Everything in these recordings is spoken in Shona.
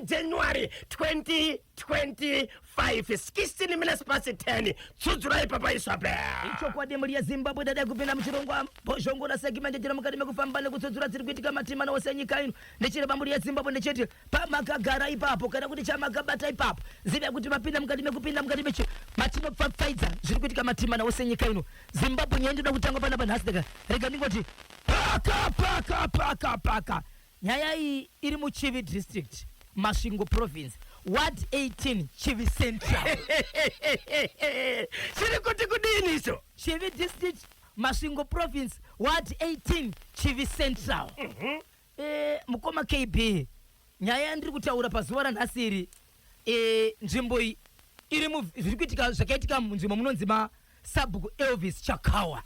January 2025 16 minutes past 10 tsudzulai papa Isabel ichokwadi muri ya Zimbabwe dada kupinda muchirongwa bozhongora segment jira mukati mekufamba nekutsudzura dziri kuitika matima nose nyika ino nechireba muri ya Zimbabwe necheti pamakagara ipapo kana kuti chamakabata ipapo zive kuti mapinda mukati mekupinda mukati mechi matima pfaidza zviri kuitika matima nose nyika ino Zimbabwe nyendoda kutanga pana panhasi daga rega ndingoti paka nyaya iyi iri muChivi district Masvingo province Ward 18 Chivi Central. Chiri kuti kudini iso? Chivi district Masvingo province Ward 18 Chivi Central. Mukoma KB nyaya ndiri kutaura pazuva ranhasi iri nzvimbo iri zviri kuitika zvakaitika munzvimbo munonzi maSabhuku Elvis Chakawa.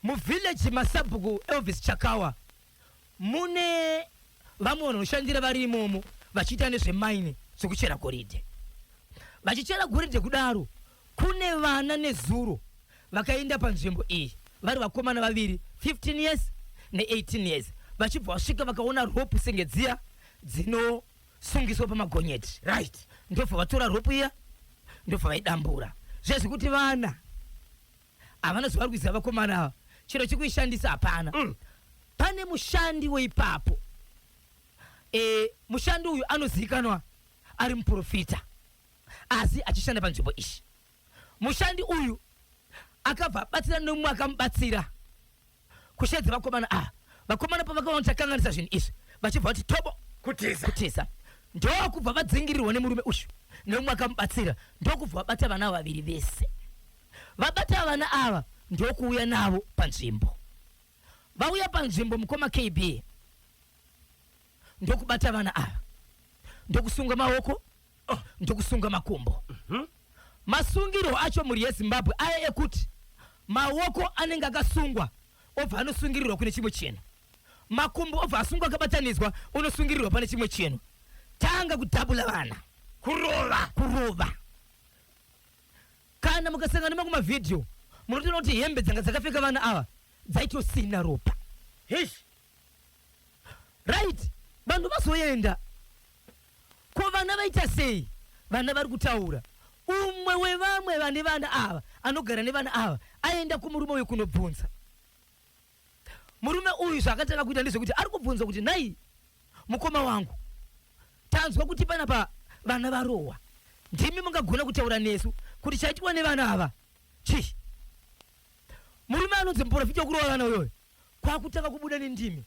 Muvillage maSabhuku Elvis Chakawa mune vamwe vanoshandira vari imomo vachiita nezvemaini zvekuchera goridhe. Vachichera goridhe kudaro kune vana nezuro vakaenda panzvimbo iyi vari vakomana vaviri 15 years ne18 years vachibva vasvika vakaona rope senge dziya dzinosungiswa pamagonyeti. Right. Ndobva vatora rope iya ndobva vaidambura. Zvezvi kuti vana havana zvavari kuziva vakomana ava chero chekuishandisa hapana. Pane mushandi weipapo mushandi uyu anozivikanwa ari muprofita asi achishanda panzvimbo ishi. Mushandi uyu akabva abatsira nomwe akamubatsira kushedza vakomana ava. Vakomana pavakaona kuti akanganisa zvinhu izvi vachibva kuti tobo kutiza ndokubva vadzingirirwa nemurume uyu nomwe akamubatsira ndokubva vabata vana vaviri vese. Vabata vana ava ndokuuya navo panzvimbo. Vauya panzvimbo mukoma KB ndokubata vana ava ndokusunga maoko ndokusunga makumbo. Masungiro acho muri yeZimbabwe aya ekuti maoko anenge akasungwa obva anosungirirwa kune chimwe chinhu, makumbo obva asungwa akabatanidzwa unosungirirwa pane chimwe chinhu. Tanga kudhabula vana kurova. Kana mukasangana makumavhidhiyo munotoona kuti hembe dzanga dzakapfeka vana ava dzaitosina ropa. Right. Vanhu vazoenda ko vana vaita sei? Vana vari kutaura umwe wevamwe vane vana ava anogara nevana ava aenda kumurume uyu kunobvunza. Murume uyu zvakatanga kuita ndezvekuti ari kubvunza kuti nai mukoma wangu tanzwa kuti panapa vana varohwa, ndimi mungagona kutaura nesu kuti chaitwa nevana ava chii? Murume anonzi muprofita wokurova vana uyoyo kwakutanga kubuda nendimi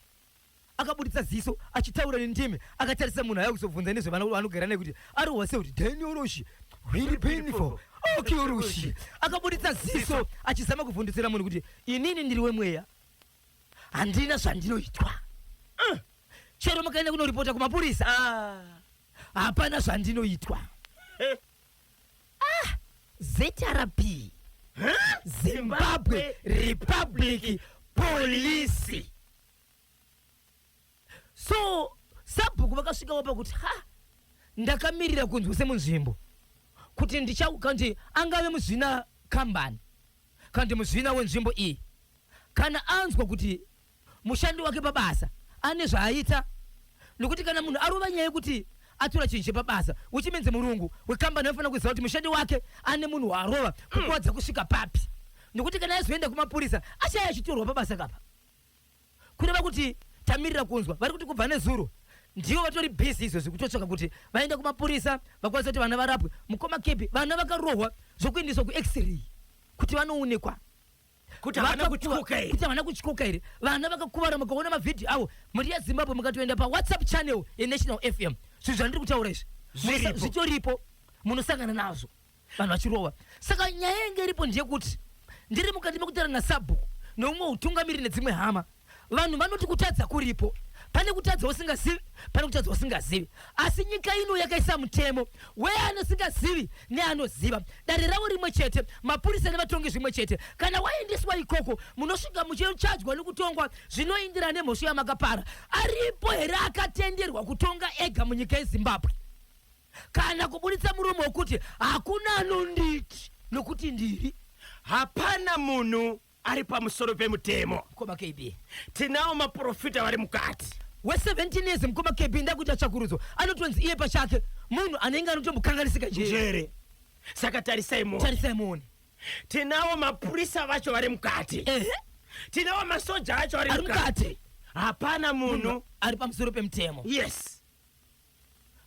akabuditsa ziso achitaura nendimi akatarisa munhu aya kuzobvunza nezvevana vanogara naye kuti arohwa sei kuti Dani Oroshi really painful. Okay Oroshi akabuditsa ziso achizama kuvhunditsira munhu kuti inini ndiri wemweya handina zvandinoitwa. Chero mukaenda kunoripota kumapurisa hapana zvandinoitwa. ZRP Zimbabwe Republic Police. So Sabhuku vakasvika wapa kuti ndakamirira kunzwa semunzvimbo kuti ndichaukanti angave muzvina kambani kandi muzvina wenzvimbo iyi kana anzwa kuti mushandi wake pabasa ane zvaaita, nokuti kana munhu arova nyaya yekuti atora chinhu chepabasa uchimenze murungu wekambani anofanira kuziva kuti mushandi wake ane munhu waarova kukuwadza kusvika papi, nokuti kana azoenda kumapurisa achaya achitorwa pabasa kapa. Kureva kuti tamirira kunzwa vari kuti kubva nezuro ndivo vatori bhizi izvozvi kutotsvaka kuti vaenda kumapurisa vakwanisa kuti vana varapwe. Mukoma KB vana vakarohwa zvokuendeswa kuX-ray kuti vanoonekwa kuti havana kutyoka here. Vana vakakuvara mukaona mavhidhiyo avo muri yeZimbabwe mukatoenda paWhatsApp channel yeNational FM zvinhu zvandiri kutaura izvi zvitoripo munosangana nazvo vanhu vachirohwa. Saka nyaya yenge iripo ndeyekuti ndiri mukati mekutaura naSabhuku neumwe utungamiri nedzimwe hama vanhu vanoti kutadza kuripo. Pane kutadza usingazivi, pane kutadza usingazivi. Asi nyika ino yakaisa mutemo weanosingazivi neanoziva. Dare ravo rimwe chete, mapurisa nevatongi zvimwe chete. Kana waendeswa ikoko munosvika muchichadzwa nekutongwa zvinoindira nemhosva yamakapara. Aripo here akatenderwa kutonga ega munyika yeZimbabwe? Kana kubuditsa muromo wekuti hakuna anonditi nokuti ndiri? Hapana munhu ari pamusoro pemutemo. Koma KB tinawo maprofita vari mukati. we17 years mkoma KB ndakuita chakurudzo anotonzi iye pachake munhu anenge anotombokanganisika njere. Saka tarisai muone. Tinawo mapurisa vacho vari mukati. Tinawo masoja acho ari mukati. Hapana munhu ari pamusoro pemutemo. Yes.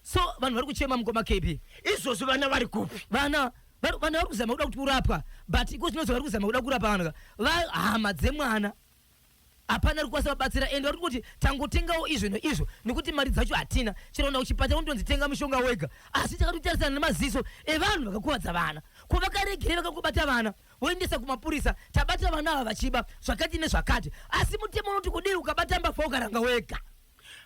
So vanhu vari kuchema mukoma KB. Izvozvo vana vari kupi? Vana vari kuzama kuda kuti urapwa, but iko zvinozvo vari kuzama kuda kurapa vanhu hama dzemwana. Hapana ri kwasa batsira ende vari kuti tangotengawo izvo neizvo nekuti mari dzacho hatina. Chirona uchipata unonzitenga mishonga wega. Asi takatotarisana nemaziso evanhu vakakuvadza vana. Ko vakaregere vakangobata vana voendesa kumapurisa, tabata vana ava vachiba zvakati nezvakati. Asi mutemo unoti kudii ukabata mbavha ukaranga wega.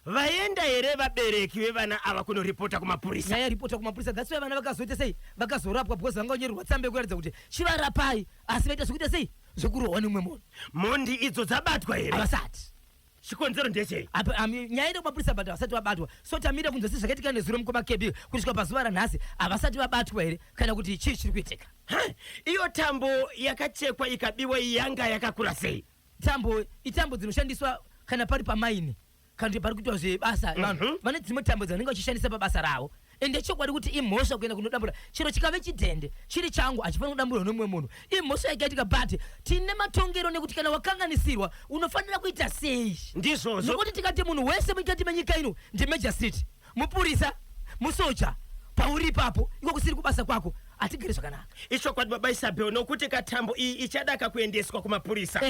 Vaenda here vabereki vevana ava kunoripota kumapurisa? Nyaya ripota kumapurisa, that's why vana vakazoita sei vakazorapwa because vanga vanyorerwa tsamba yekuratidza kuti chivarapai, asi vaita zvekuita sei zvokurohwa nemumwe munhu. Mhondi idzo dzabatwa here? Havasati. Chikonzero ndechei? Nyaya ino kumapurisa but havasati vabatwa. So tamira kunzwa sezvakaitika nezuro mukoma KB kusvika pazuva ranhasi havasati vabatwa here kana kuti chii chiri kuitika. Iyo tambo yakachekwa ikabiwa yanga yakakura sei? Itambo dzinoshandiswa kana pari pamaini kana kuti pari kuitwa zvebasa vanhu vane dzimwe tambo dzavanenge vachishandisa pabasa ravo. Ende chokwadi kuti imhosva kuenda kunodambura chiro chikave chidhende chiri changu hachifanira kudamburwa nomumwe munhu. Imhosva yakaitika but tine matongero nekuti kana wakanganisirwa unofanira kuita sei. Ndizvozvo nokuti tikati munhu wese mukati menyika ino ndimajor city, mupurisa, musoja, pauri ipapo iko kusiri kubasa kwako hatigere zvakanaka. Ichokwadi baba Isabel, nokuti katambo iyi ichadaka kuendeswa kumapurisa.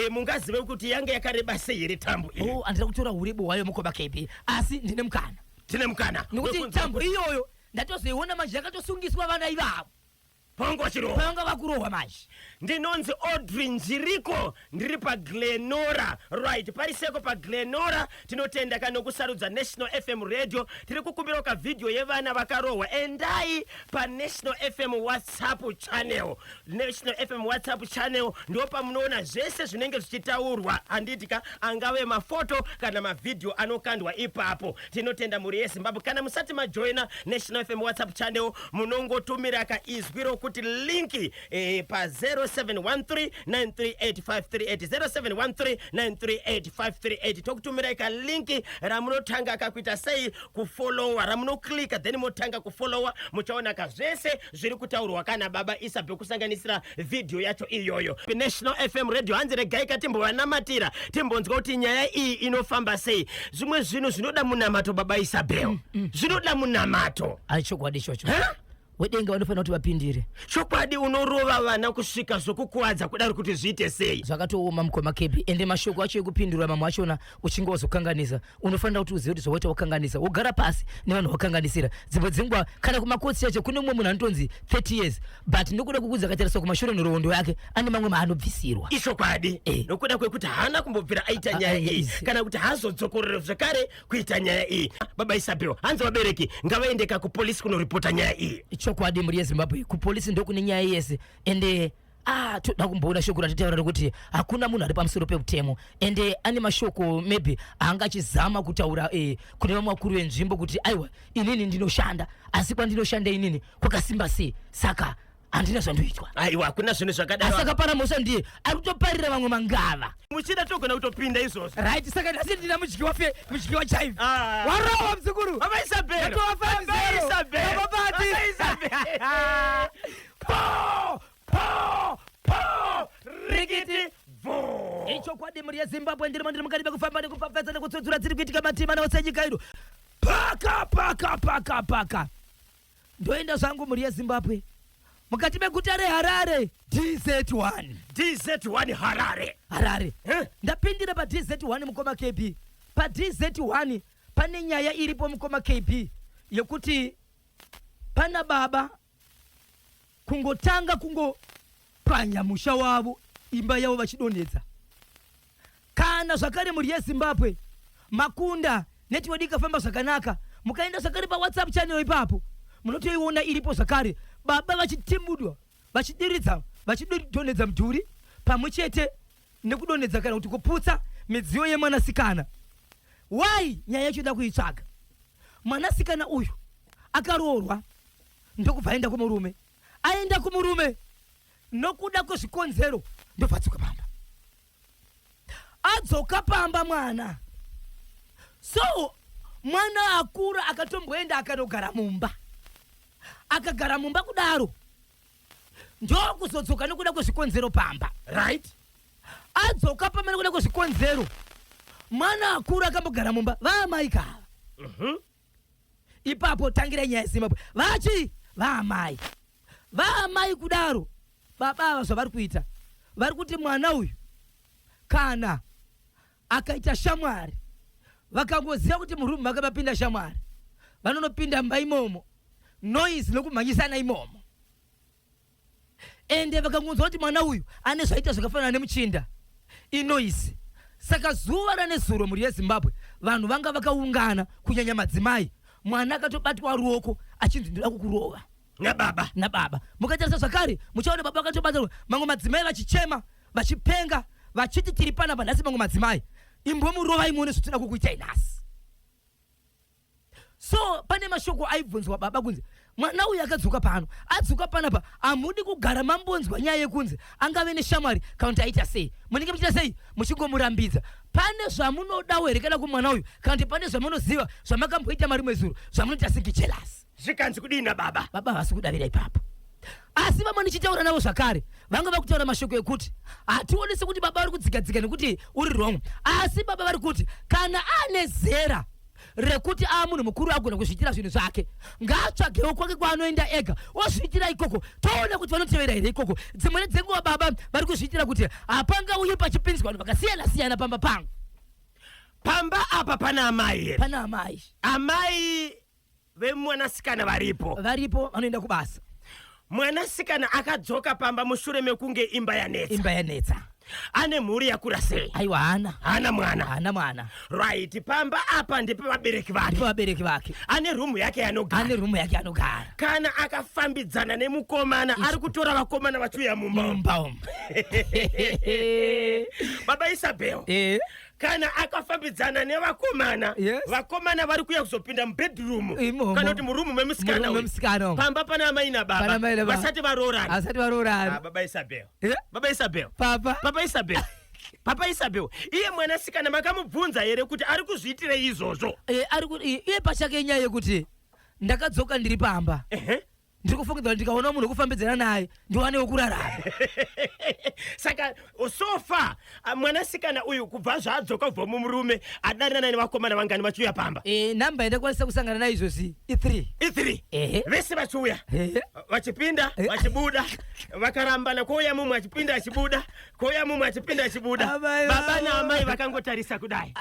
Mungazive kuti yanga yakareba sei here tambo iyi? Handina kutora urebo hwayo mukoma KB, asi ndine mukana. Tine mukana nokuti tambo iyoyo ndatozoiona manje yakatosungiswa vana ivavo panga vakurohwa manje. Ndinonzi Audrey Njiriko, ndiri paGlenora, right pariseko paGlenora. Tinotenda kanokusarudza National FM radio. Tiri kukumbira ka video yevana vakarohwa. Endai pa National FM WhatsApp channel. National FM WhatsApp channel ndo pamunoona zvese zvinenge zvichitaurwa. Handitika angave mafoto kana mavideo anokandwa ipapo. Tinotenda muri yeZimbabwe kana musati majoina National FM WhatsApp channel munongotumira ka izwiro kuti linki pa 0713938538 0713938538 tokutumira ika linki ramunotanga kakuita sei kufollowa, ramunoklika then motanga kufollowa muchaona ka zvese zviri kutaurwa kana baba Isabel kusanganisira video yacho iyoyo. National FM radio hanzi regai katimbovanamatira timbonzwa kuti nyaya iyi inofamba sei. Zvimwe zvinhu zvinoda munamato baba Isabel, zvinoda munamato. Aichokwadi ichocho wedenga vanofanira kuti vapindire. Chokwadi unorova vana kusvika zvokukuwadza kudaro kuti zviite sei? Zvakatooma mukoma KB ende mashoko acho ekupindura mamwe achona uchinge wazokanganisa unofanira kuti uzive kuti zvawaita wakanganisa wogara pasi nevanhu wakanganisira. Dzimwe dzenguva kana kumakotsi yacho kune mumwe munhu anotonzi 30 years but nokuda kwekuti akatariswa kumashure nhoroondo yake ane mamwe maanobvisirwa. Ichokwadi nokuda kwekuti haana kumbobvira aita nyaya iyi kana kuti haazodzokorera zvakare kuita nyaya iyi. Baba Isabel, hanzi vabereki ngavaendeka kupolisi kunoripota nyaya iyi. Chokwadi muri yeZimbabwe kupolisi ndokune nyaya yese ende toda kumboona shoko ratitaura kuti hakuna munhu ari pamusoro pemutemo ende ane mashoko maybe angachizama kutaura kune vamwe vakuru venzvimbo kuti aiwa inini ndinoshanda asi kwandinoshanda inini kwakasimba sei saka handina zvandoitwa. Aiwa hakuna zvinhu zvakadaro. Saka paramhosva ndiye ari kutoparira vamwe mangava. Muchida togona kutopinda izvozvo. Right, saka asi ndina mudyi wa chive. Warohwa muzukuru. Baba Isabel. Baba Isabel. Rigiti vo. Ichokwadi muri yeZimbabwe ndiri mukati mekufamba nekupfapfadza nekutsudzura dziri kuitika matima nawo senyika ino. Paka. Ndoenda zvangu muri yeZimbabwe. Mukati meguta reHarare DZ1 Harare. Ndapindira pa DZ1 mukoma KB. Pa DZ1 pane nyaya iripo mukoma KB yekuti pana baba kungotanga kungopwanya musha wavo imba yavo vachidonhedza. Kana zvakare muri yeZimbabwe makunda netiwodi ikafamba zvakanaka mukaenda zvakare pa WhatsApp channel ipapo munotoiona iripo zvakare baba vachitimbudwa vachidiridza vachidonhedza mudhuri pamwe chete nekudonhedza kana kuti kuputsa midziyo yemwanasikana. Why nyaya yacho ida kuitsvaga? Mwanasikana uyu akaroorwa ndokubva aenda kumurume, aenda kumurume nokuda kwezvikonzero ndobva pamba, adzoka pamba mwana So mwana akura akatomboenda akanogara mumba, akagara mumba kudaro ndokuzodzoka nekuda kwezvikonzero pamba, right? adzoka pamba nekuda kwezvikonzero, mwana akura akambogara mumba vaamai kava. Ipapo tangira nyaya yeZimbabwe vaamai kudaro baba zvavari kuita, vari kuti mwana uyu kana akaita shamwari, vakangoziva kuti murumu makapinda shamwari, vanonopinda mba imomo, noise nokumhanyisana imomo, ende vakangonzwa kuti mwana uyu ane zvaita zvakafanana nemuchinda inoise. Saka zuva ranezuro muri yeZimbabwe vanhu vanga vakaungana, kunyanya madzimai, mwana akatobatwa ruoko achinzi ndinoda kukurova nababa. Mukatarisa zvakare muchaona baba akatobatwa, mamwe madzimai vachichema, vachipenga, vachiti tiri panapa nhasi, mamwe madzimai imbomurova imuone zvotoda kukuitai nhasi. So pane mashoko aibvunzwa baba kunzi mwana uyu akadzoka pano, adzoka panapa, amudi kugara mambonzwa nyaya yekunzi angave neshamwari kana kuti aita sei. Munenge muchita sei? Muchingomurambidza. Pane zvamunodawo here kana kumwana uyu, kana kuti pane zvamunoziva zvamakamboita mari mwezuro zvamunoita sekichelas. Zvikanzi kudina baba? Baba hasi kudavira ipapo. Asi vamwe ndichitaura navo zvakare vanga vakutaura mashoko ekuti hationesi kuti baba vari kudzigadzika nekuti uri wrong, asi baba vari kuti kana ane zera rekuti munhu mukuru agona kuzviitira zvinhu zvake, ngaatsvagewo kwake kwaanoenda ega ozviitira ikoko, toona kuti vanotevera here ikoko. Dzimwe dzenguva baba vari kuzviitira kuti hapanga uye pachipinzwa vanhu vakasiyana siyana pamba pangu. Pamba apa pana amai here? Pana amai. Amai vemwanasikana varipo vanoenda kubasa. Mwanasikana akadzoka pamba mushure mekunge imba yanetsa. Ane mhuri yakura sei? Aiwa, hana mwana. Right, pamba apa ndipo vabereki vake. Ane rumu yake yanogara. Kana akafambidzana nemukomana, ari kutora vakomana vachiuya mumba. Baba Isabel. Kana akafambidzana nevakomana, vakomana vari kuya kuzopinda mubedroom kana kuti murumu memusikana. Pamba pana amai nababa vasati varoorana. Baba Isabel. Papa Isabel, iye mwanasikana makamubvunza here kuti ari kuzviitira izvozvo? Iye pachake nyaya yekuti ndakadzoka ndiri pamba, ndiri kufungidzwa ndikaona munhu wekufambidzana naye ndiwanewo kurarama. Saka sofa mwanasikana uyu kubva zvaadzoka kubva mumurume adanana nevakomana vangani vachiuya pamba? Namba yandakwanisa kusangana nayo izvozvi i3. Vese vachiuya vachipinda vachibuda, vakarambana, kouya mumwe achipinda achibuda, kouya mumwe achipinda achibuda. Baba naamai vakangotarisa kudai.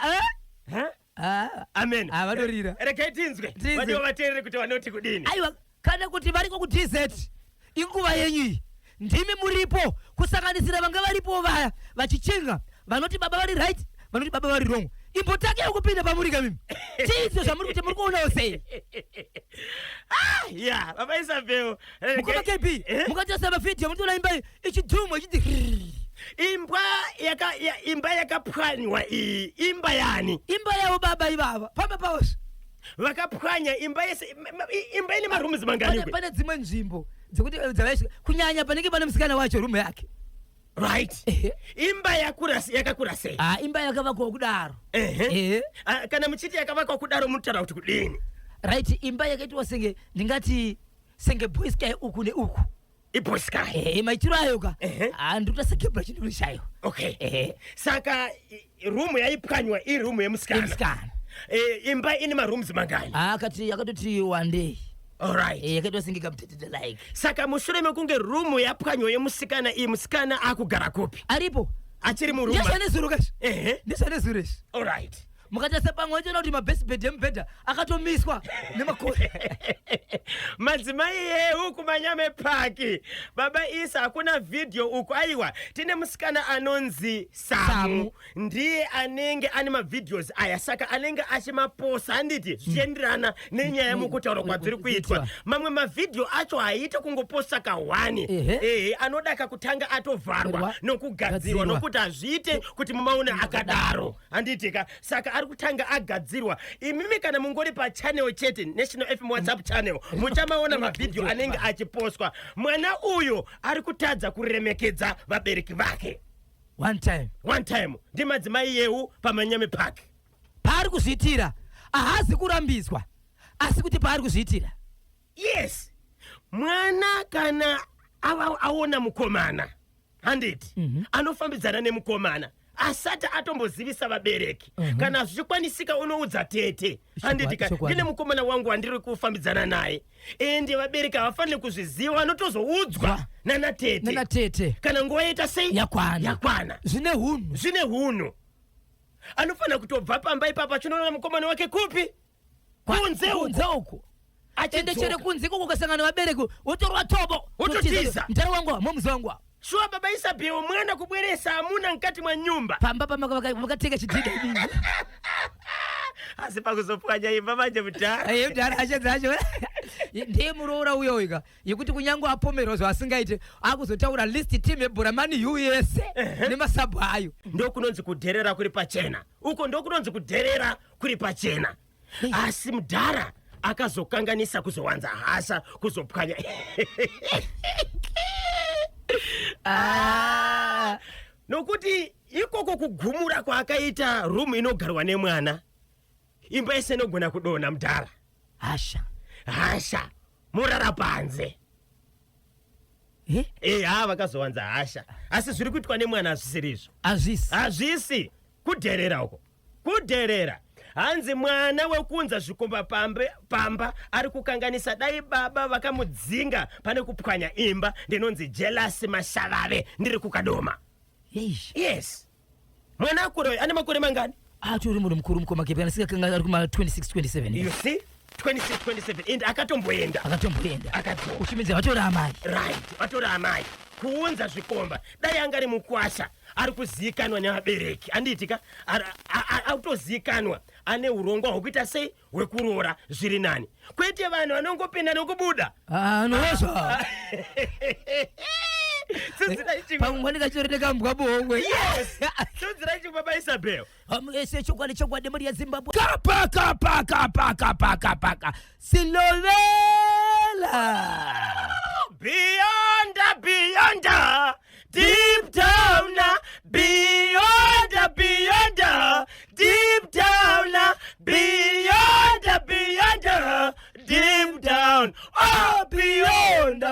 Amen. Vadorira. Regai tinzwe vadiwa vateereri kuti vanoti kudini. Aiwa, kana kuti variko kuDZ inguva yenyu, ndimi muripo kusanganisira vanga varipo vaya vachichinga vanoti baba vari right, vanoti baba vari wrong. Imbotake kupinda pamurika mimi. Chizvo zvamuri kuti muri kuonawo sei? Baba Isabel. Mukoma KP, mukatarisa mavhidhiyo munoona imba ichidhuma ichiti imba yakapwanywa iyi imba yani? Imba yavo baba ivava pamba pawose vakapwanya imba ine marumu zimangani? Pane dzimwe nzvimbo dzekuti kunyanya panenge pane musikana wacho rumu yake. Right. Imba yakakura sei? Imba yakavakwa kudaro. Kana muchiti yakavakwa kudaro munotaura kuti kudini? Right, imba yakaitwa senge ndingati senge boys sky uku neuku. Boys sky. Maitiro ayo ka ndikuta sekebra chinduru chayo. Okay. Saka rumu yaipwanywa iri rumu yemusikana. Imba ine marumu zimangani? Akatoti one day. Alright. Yakaitwa senge kamutete like. Saka mushure mekunge rumu yapwanywa yemusikana, iyi musikana akugara kupi? Aripo. Achiri murumu. Ndisane zuro kashi. Ndisane zuro. Alright. Mukatarisa pamwe chona kuti mabest bed emubhedha akatomiswa nemakore. Madzimai uku Manyame Park. Baba Isa hakuna video uku. Aiwa, tine musikana anonzi Samu. Ndiye anenge ane mavideos aya, saka anenge achimaposa handiti zvichienderana nenyaya mukutaura kwadziri kuitwa. Mamwe mavideo acho haita kungoposta ka1. Anoda kakutanga atovharwa nokugadzirwa nokuti hazviite kuti mumaone akadaro. Handitika, saka ari kutanga agadzirwa. Imimi kana mungori pa channel chete National FM WhatsApp channel muchamaona mavideo anenge achiposwa. Mwana uyo ari kutadza kuremekedza vabereki vake. One time. Ndi madzimai yehu paManyame Park. Pari kuzviitira ahazi kurambizwa asi kuti paari kuzviitira. Yes, mwana kana aona mukomana handiti anofambidzana nemukomana asati atombozivisa vabereki kana zvichikwanisika unoudza tete handitika ndine mukomana wangu wandiri kufambidzana naye ende vabereki havafaniri kuzviziva vanotozoudzwa nana tete kana nguva yaita sei yakwana. Zvine hunhu anofanira kutobva pamba ipapa achinoona mukomana wake kupi kunze uko ende chere kunze uko ukasangana vabereki wotorwa tobo wototiza mtara wangu momuzi wangu shuwa baba Isabel mwana kubweresa amuna mkati mwa nyumba pamba vakateka chidhidha ibi asi pakuzopwanya imba manje mutara mutara acho ndiye muroora uyoika yekuti kunyange apomerozvo asingaite akuzotaura list team yebhuramani US nemasabhu ayo ndokunonzi kudherera kuri pachena uko ndokunonzi kudherera kuri pachena asi mudhara akazokanganisa kuzowanza hasa kuzopwanya nokuti ikoko kugumura kwaakaita rumu inogarwa nemwana imba yese inogona kudonha mudhara hasha murara panze vakazowanza hasha asi zviri kuitwa nemwana hazvisirizvo hazvisi kudherera uko kudherera hanzi mwana wekunza zvikomba pamba ari kukanganisa dai baba vakamudzinga pane kupwanya imba ndinonzi jealous mashavave ndiri kukadoma. Yes, mwana akura ane makore mangani atori munhu mukuru mukoma kepe asikakanga ari kuma 26-27 you see 26-27 ende akatomboenda uchimidza vatori amai right vatori amai kuunza zvikomba dai angari mukwasha ari kuzivikanwa nevabereki handiitika autozivikanwa ane urongwa hwekuita sei hwekuroora zviri nani kwete vanhu vanongopinda nokubuda noza pamwe ndikachireneka bohongwe todzira ichi baba Isabel ese chokwadi muri ya Zimbabwe kapaka Silovela beyond deep down beyond deep down beyond deep down oh beyond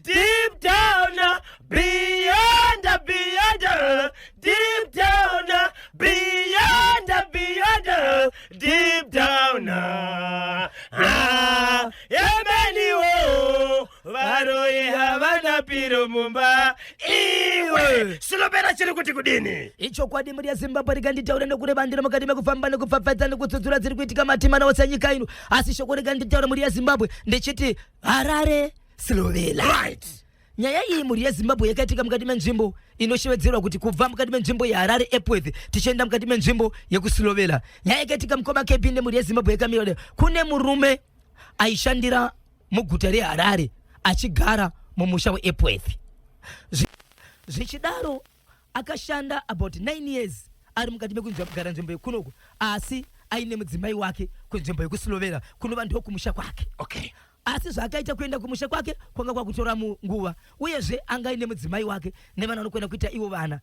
deep down beyond deep down beyond deep down yemeniwo varoi havana piro mumba iwe Silovela chiri kuti kudini ichokwadi muri ya Zimbabwe riganditaura nekureva ndiro mukati mekufamba nekupfapfadza nekutsudzura dziri kuitika matimana osanyika ino asi shoko riganditaura muri ya Zimbabwe ndechiti Harare Silovela right. Nyaya iyi muri yeZimbabwe yakaitika mukati menzvimbo inoshevedzerwa kuti kubva mukati menzvimbo yeHarare Epworth tichienda mukati menzvimbo yekuSilovela. Nyaya yakaitika mukoma kepinde muri yeZimbabwe yakamira kune murume aishandira muguta reHarare achigara mumusha weEpworth. Zvichidaro akashanda about 9 years ari mukati mekugara nzvimbo yekunoku asi aine mudzimai wake kunzvimbo yekuSilovela kunova ndo kumusha kwake. Okay. Asi zvakaita kuenda kumusha kwake kwanga kwakutora nguva uyezve anga ine mudzimai wake nevana vanokwenda kuita ivo vana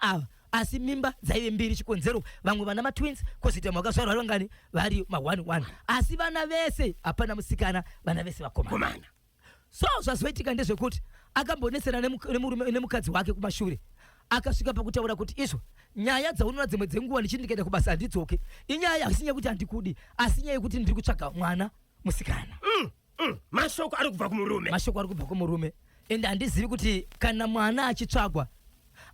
ava asi mimba dzaive mbiri chikonzero vamwe vana matwins kozita mwakazvarwa vangani vari ma1 asi vana vese hapana musikana vana vese vakomana. So zvazoitika ndezvekuti akambonesera nemukadzi wake kumashure akasvika pakutaura kuti izvo nyaya dzaunoona dzimwe dzenguva ndichindikaenda kubasa handidzoke inyaya hasi nyaya kuti handikudi asi nyaya yekuti ndiri kutsvaga mwana musikana. Mashoko ari kubva kumurume ende handizivi kuti kana mwana achitsvagwa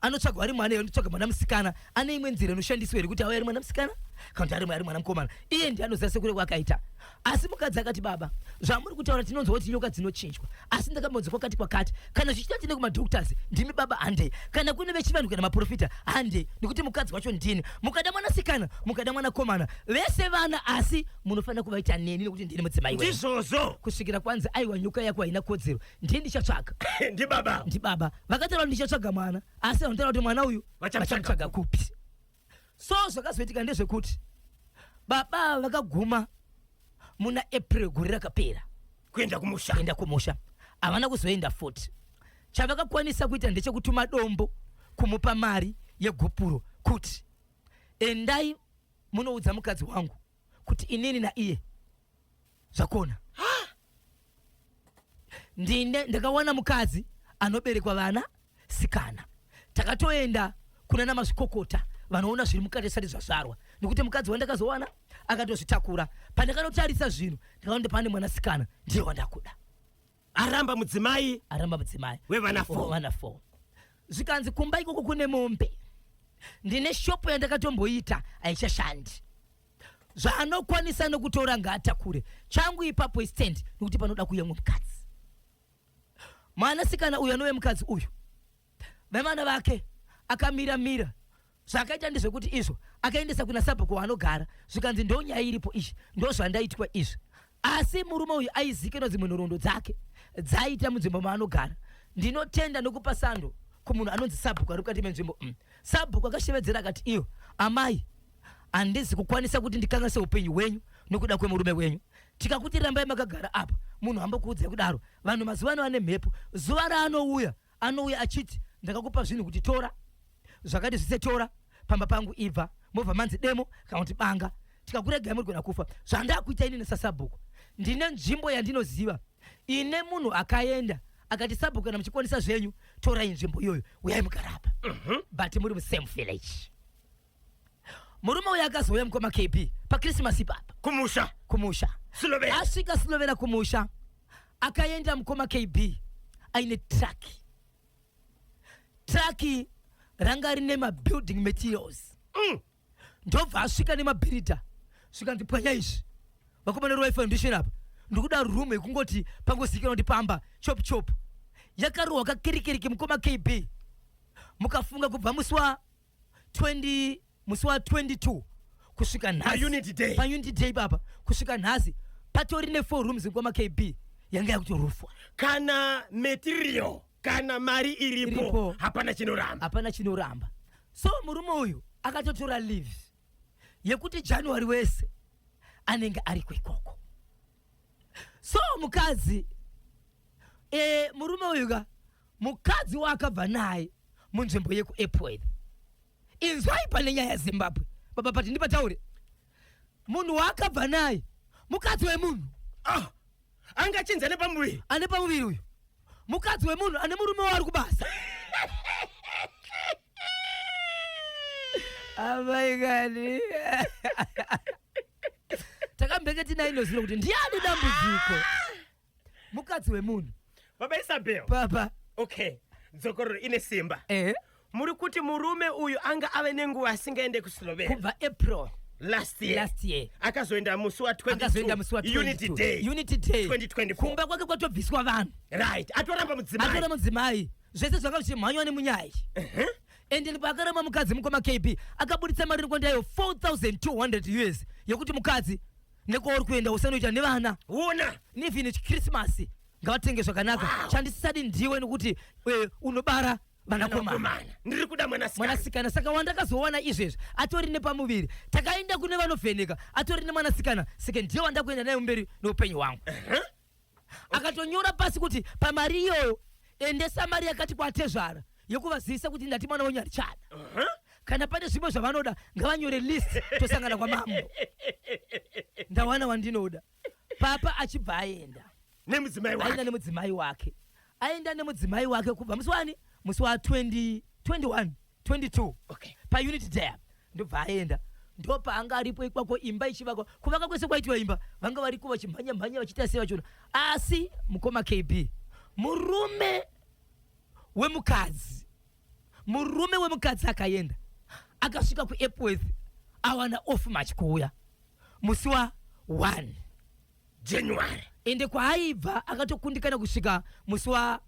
anotsvagwa ari mwana anotsvaga mwana musikana ane imwe nzira inoshandiswa here kuti ava ari mwana musikana kana kuti ari mwana mukomana iye ndiye anoziva sekure kwakaita. Asi mukadzi akati baba zvamuri kutaura tinonzwa kuti nyoka dzinochinjwa asi ndakambonzwa kwakati kana zvichida tine kumadhoktors ndimi baba hande kana kune vechivanhu kana maprofita hande nekuti mukadzi wacho ndini mukada mwanasikana mukada mwanakomana vese vana asi munofanira kuvaita neni nekuti ndini mudzimai wenyu ndizvozvo kusvikira kwanzi aiwa nyoka yako haina kodzero ndiye ndichatsvaga ndi baba vakataura kuti ndichatsvaga mwana asi vanotaura kuti mwana uyu vachamutsvaga kupi. So zvakazoitika ndezvekuti baba vakaguma muna April gore rakapera kuenda kumusha havana kuzoenda futi. Chavakakwanisa kuita ndechekutuma dombo kumupa mari yegupuro kuti endai munoudza mukadzi wangu kuti inini na iye zvakona ndine ndakawana mukadzi anoberekwa vana sikana. Takatoenda kuna namazvikokota vanoona zviri mukati sati zvazvarwa, nekuti mukadzi wandakazowana akatozvitakura. Pandakanotarisa zvinhu ndakaona pane mwanasikana ndiye wandakuda. Aramba mudzimai wevana 4. Zvikanzi kumba ikoko kune mombe. Ndine shopu yandakatomboita aichashandi. Zvaanokwanisa nokutora ngaatakure. Changu ipapo istand nokuti panoda kuuya mukadzi. Mwanasikana uyu anouya mukadzi uyu, vana vake akamira zvakaita ndezvekuti izvo akaendesa kuna sabhuku waanogara. Zvikanzi ndonyaya iripo izvi, ndozvandaitwa izvi. Asi murume uyu aizikanwa dzimwe nhoroondo dzake dzaita munzvimbo maanogara. Ndinotenda nokupa sando kumunhu anonzi sabhuku ari mukati menzvimbo. Sabhuku akashevedzera akati, iyo amai, handizi kukwanisa kuti ndikanganise upenyu hwenyu nokuda kwemurume wenyu. Tikakuti rambai makagara apa, munhu ambokuudzai kudaro. Vanhu mazuva ano vane mhepo. Zuva raanouya achiti ndakakupa zvinhu kuti tora, zvakati zvise tora, pamba pangu ibva, mobva manzi demo kana kuti banga. Tikakuregai muri gona kufa. Zvandakuita inini sasabhuku, ndine nzvimbo yandinoziva. Ine munhu akaenda akati sabhuku kana muchikwanisa zvenyu torai nzvimbo iyoyo, uyai mugara apa. But muri musame village. Murume uyu akazouya mukoma KB paKrisimasi ipapa kumusha. Asvika Slovenia kumusha, akaenda mukoma KB aine traki ranga rine mabuilding materials. Ndobva asvika nemabhirita, zvikanzi pwanya izvi vakomana Royal Foundation apa ndikuda rumu yekungoti pangozikanwa kuti pamba chop yakarohwa kakirikiriki mukoma KB. Mukafunga kubva musi wa 22 kusvika nhasi pa unity day papa kusvika nhasi patori ne 4 rooms mukoma KB yanga yakutorufwa. Kana material kana mari iripo hapana chinoramba. So murume uyu akatotora leave yekuti January wese anenge ari kwikoko. So mukadzi murume uyu mukadzi wakabva naye munzvimbo yekuAirport. Inzwai pane nyaya yaZimbabwe baba, pati ndipataure munhu wakabva naye mukadzi wemunhu angachinza ane pamuviri uyu, mukadzi wemunhu ane murume wari kubasa. Amaigani takambenge tinainoziva kuti ndiani dambudziko. Mukadzi wemunhu baba Isabel baba. Okay, dzokororo ine simba. Muri kuti murume uyu anga ave nenguva asingaende kuSlovenia kubva April last year akazoenda musi wa 22 Unity Day 2024. kumba kwake kwatobviswa vanhu, right? Atoramba mudzimai zvese zvakava zvichimhanywa nemunyaya iyi. Ende pakaramba mukadzi mukoma KB akabuditsa mari inokwandayo 4,200 US yekuti mukadzi nekwauri kuenda usanoita nevana. Una nivhini Krismasi ngavatenge zvakanaka. Chandisisadi ndiwe nekuti unobara vanakomana. Ndiri kuda mwanasikana. Saka wandakazowana izvezvi atori nepamuviri. Takaenda kune vanovheneka atori nemwanasikana, saka ndiye wandakuenda naye mberi noupenyu hwangu. Akatonyora pasi kuti pamari iyoyo endesa mari yakati kwatezvara yekuvazivisa kuti ndati mwana wenyu arichada. Kana pane zvimwe zvavanoda ngavanyore list tosangana kwamambo. Ndawana wandinoda. Papa achibva aenda nemudzimai wake. Aenda nemudzimai wake kubva musi wa 22 pa Unity Day ndobva aenda. Ndopa anga aripo ikwako imba ichivakwa. Kuvaka kwese kwaitwa imba vanga variko vachimhanya vachiita sei vachona. Asi mukoma KB murume wemukadzi akaenda akasvika kuAirport awana off match kuuya musi wa 1 January. Ende kwaaibva akatokundikana kusvika musi wa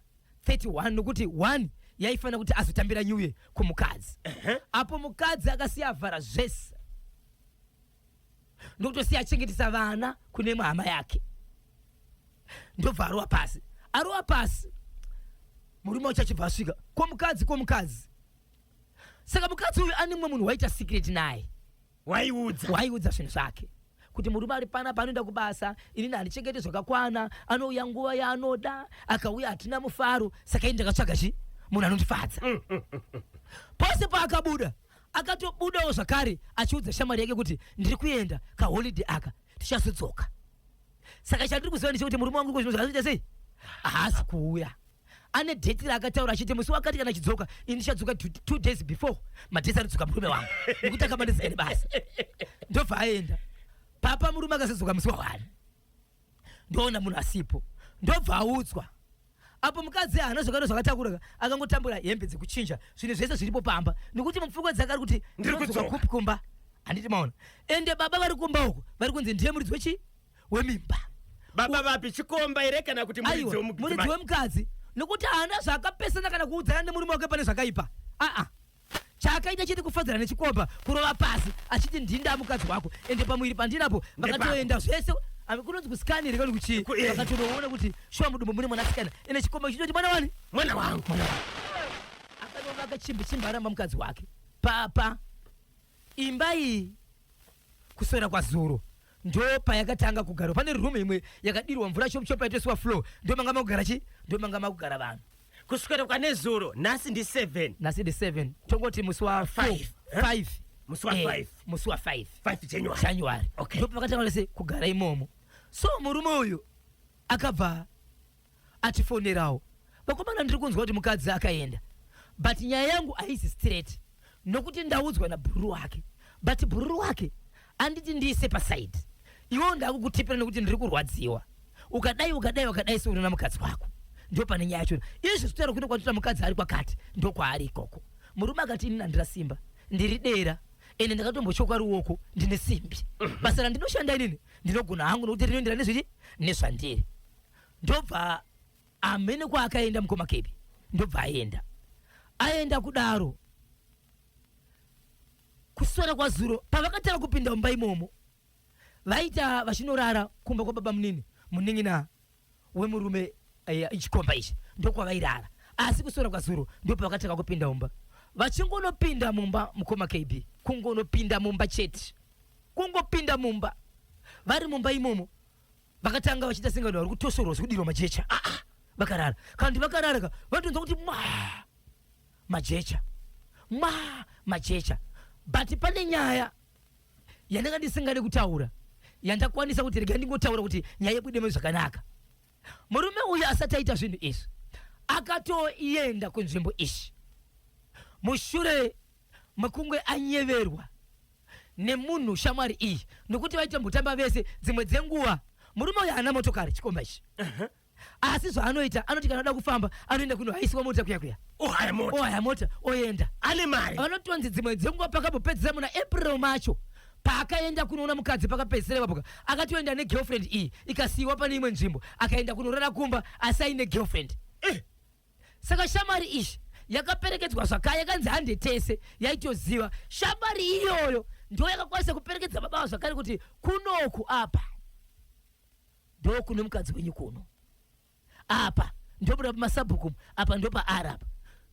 31 nokuti 1 yaifana kuti azotambira New Year kumukadzi. Apo mukadzi akasiya vhara zvese ndokutosiya achengetesa vana kune hama yake. Ndobva arowa pasi murume uchachibva asvika kwomukadzi. Saka mukadzi uyu ane mumwe munhu waita secret naye, waiudza zvinhu zvake kuti murume ari pana panoenda kubasa, inini handichengete zvakakwana, anouya nguva yaanoda, akauya hatina mufaro, saka ini ndakatsvaga munhu anondifadza. Pose paakabuda akatobudawo zvakare achiudza shamwari yake kuti ndiri kuenda kaholiday aka tichazodzoka. Saka chandiri kuziva ndechekuti murume wangu kuzvinoita sei haasi kuuya. Ane dheti raakataura achiti musi wakati kana chidzoka ini ndichadzoka 2 days before madhesi anodzoka murume wangu nekuti akamandiziva basa. Ndobva aenda. Papa murume akazodzoka musi wa1 ndoona munhu asipo. Ndobva audzwa. Apo mukadzi haana zvakano zvakatakura akangotambura hembe dzekuchinja zvinhu zvese zviripo pamba nekuti mupfungwa dzakari kuti ndinodzoka kumba. Handiti maona. Ende baba vari kumba uko vari kunzi ndiye muridzi wemimba. Baba vapi Chikomba ere kana kuti muridzi wemukadzi nekuti haana zvakapesana kana kuudzana nemurume wake pane zvakaipa. Chaakaita chiti kufadzana nechikomba kurova pasi achiti ndinda mukadzi wako ende pamwiri pandinapo vakatoenda zvese kunonzi kusikaniri kani kuchii vakatonoona kuti shuwa mudumbu mune mwanasikana ene chikomba chitoti mwana wangu akanova akachimba aramba mukadzi wake. Papa imba iyi kuswera kwaZuro ndo payakatanga kugara. Pane rume imwe yakadirwa mvura chopa yatoiswa floor ndo manga makugara vanhu kuswera kwaNezuro. Nasi ndi 7 tongoti musi wa 5 musi wa 5 January ndo pakatanga lese kugara imomo. So murume uyu akabva atifonerawo vakomana ndiri kunzwa kuti mukadzi akaenda but nyaya yangu haisi straight nokuti ndaudzwa nabhururu wake but bhururu wake anditi ndiise pasaidi iwo ndakukutipira nekuti ndiri kurwadziwa ukadai seunona mukadzi wako ndio pane nyaya yacho. Izvi zvitaura kuti kwatita mukadzi ari kwakati ndo kwaari ikoko. Murume akati ini ndandira simba ndiri dera ene ndakatombochoka ruoko ndine simbi basa randinoshanda inini ndinogona hangu nokuti rinoendera nezviri nezvandiri. Ndobva amene kwa akaenda mukoma kepi ndobva aenda kudaro kuswera kwaZuro pavakatanga kupinda mumba imomo vaita vachinorara kumba kwa baba muning'ina wemurume Chikomba ichi ndokwavairara asi kuswera kwaZuro ndo pavakatanga kupinda mumba. Vachingonopinda mumba mukoma KB kungonopinda mumba chete kungopinda mumba vari mumba imomo vakatanga vachita sengano vari kutosorwa zvekudirwa majecha vakarara kandi vakarara vatonzwa kuti majecha but pane nyaya yandakandisingade kutaura yandakwanisa kuti rega ndingotaura kuti nyaya yebudeme zvakanaka. Murume uyu asati aita zvinhu izvi akatoenda kunzvimbo ishi mushure makungwe anyeverwa nemunhu shamwari iyi nokuti vaita mbotamba vese dzimwe dzenguva murume uyu haana motokari Chikomba ichi asi zvaanoita anoti kana ada kufamba anoenda kuno haisiwa mota kuya ohaya mota oenda ane mari. Vanotonzi dzimwe dzenguva pakambopedzera muna April macho paakaenda kunoona mukadzi pakapedzisira papoka akatoenda negirlfriend iyi ikasiyiwa pane imwe nzvimbo akaenda kunorara kumba asi aine girlfriend. Saka shamwari ishi yakaperekedzwa zvakare yakanzi handetese yaitoziva shamwari iyoyo ndo yakakwanisa kuperekedza baba zvakare kuti kunoku apa ndo kuno mukadzi wenyu kuno apa ndobuda pamasabhuku apa ndo paarapa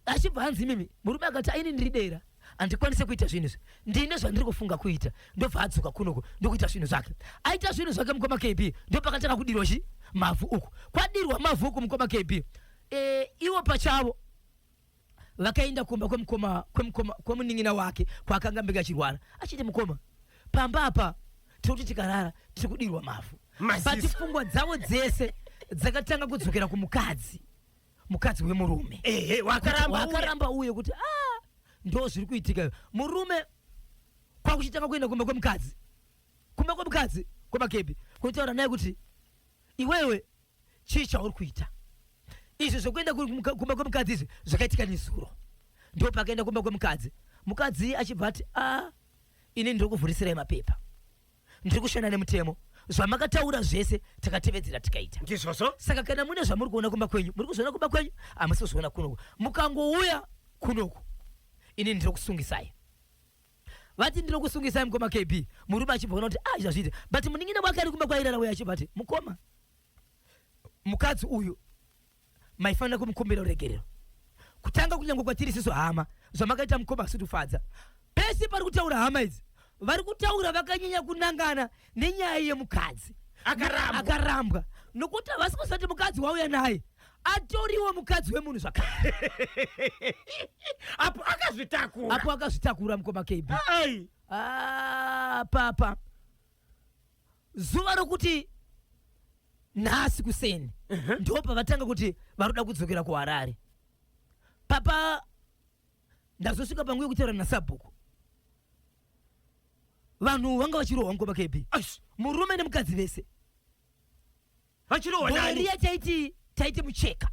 achibva hanzi mimi murume akati aini ndiri dera handikwanise kuita zvinhu izvi ndine zvandiri kufunga kuita ndobva adzoka kunoko ndokuita zvinhu zvake aita zvinhu zvake mukoma KB ndo pakatanga kudirwa mavhu uku kwadirwa mavhu uku mukoma KB iwo pachavo vakaenda kumba kwemuning'ina wake kwaakanga mbega achirwara achiti mukoma pamba apa tiri kuti tikarara tiri kudirwa mavhu but pfungwa dzavo dzese dzakatanga kudzokera kumukadzi wemurume wakaramba uye kuti ndo zviri kuitika. Murume kwakuchitanga kuenda kumba kwemukadzi kwemakebi kutaura naye kuti iwewe chii chauri kuita izvi zvokuenda kumba kwemukadzi izvi zvakaitika neZuro. Ndo pakaenda kumba kwemukadzi achibva ati ini ndiri kuvhurisirai mapepa ndiri kushanda nemutemo zvamakataura zvese takatevedzera tikaita ndizvozvo. Saka kana mune zvamuri kuona kumba kwenyu muri kuzoona kumba kwenyu hamusi kuzoona kunoku mukangouya kunoku ini ndiri kusungisai. Vati ndiri kusungisai mukoma KB murume achibva kuona kuti izvazviita but muning'ina wake ari kumba kwairara uye achibva ati mukoma mukadzi uyu maifanira kumukumbira uregerero kutanga kunyange kwatiri isiso hama zvamakaita mukoma asitufadza pese pari kutaura hama idzi vari kutaura vakanyanya kunangana nenyaya yemukadzi akarambwa nokuti havasi kusati mukadzi wauya naye atoriwo mukadzi wemunhu zvakare. Apo akazvitakura mukoma KB. Ai. Papa zuva rokuti nhasi kuseni ndo pavatanga kuti varoda kudzokera kuHarare. Papa ndazosvika panguva yekutaura naSabhuku. Vanhu vanga vachirohwa mukoma KB, murume nemukadzi vese vachirohwa nani? Riya taiti mucheka,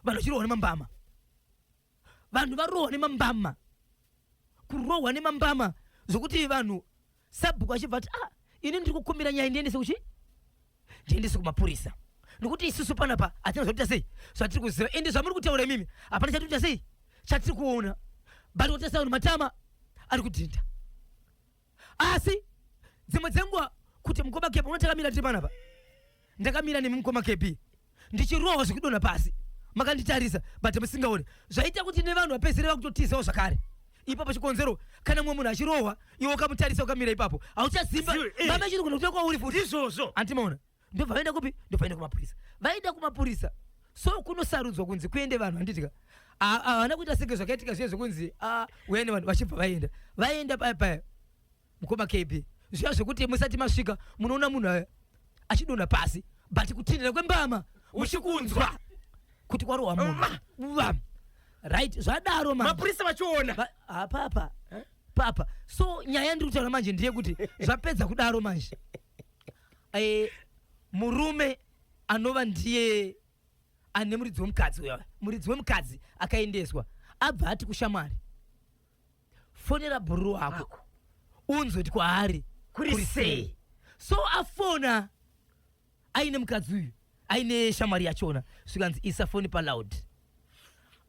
vanhu vachirohwa nemambama. Vanhu varohwa nemambama, kurohwa nemambama zvokuti vanhu Sabhuku achibva ati ini ndiri kukumbira nyaya ndiendese kuchi, ndiendese kumapurisa, nokuti isusu panapa hatina zvakuita sei zvatiri kuziva, ende zvamuri kutaura imimi hapana chatiri kuita sei chatiri kuona. Bari kutarisa vanhu matama ari kudhinda. Asi dzimwe dzenguva kuti mukoma KB unotakamira tiri panapa, ndakamira nemi mukoma KB ndichirohwa zvikudonha pasi, makanditarisa but musingaone, zvaita kuti nevanhu vapedzere vakutotizawo zvakare. Ipapo chikonzero kana mumwe munhu achirohwa iwe ukamutarisa ukamira ipapo hauchazimba mama chiri kuno kutoka uri futi izvozvo. Andimaona ndobva vaenda kupi, ndobva vaenda kumapurisa. Vaenda kumapurisa so kunosarudzwa kunzi kuende vanhu handitika havana kuita senge zvakaitika zviye zvokunzi uyani vanhu vachibva vaenda paya mukoma KB. Zviya zvokuti musati masvika munoona munhu aya achidonha pasi but kutindira kwembama muchikunzwa kuti kwarohwa munhu. Right, zvadaro mapurisa vachiona papa. So nyaya ndiri kutaura manje ndiye kuti zvapedza kudaro manje murume anova ndiye ane muridzi wemukadzi uya, muridzi wemukadzi akaendeswa, abva ati kushamwari fonera bhururu wako unzoti kwaari kuri sei. So afona aine mukadzi uyu aine shamwari yachona, zvikanzi isa foni paloud.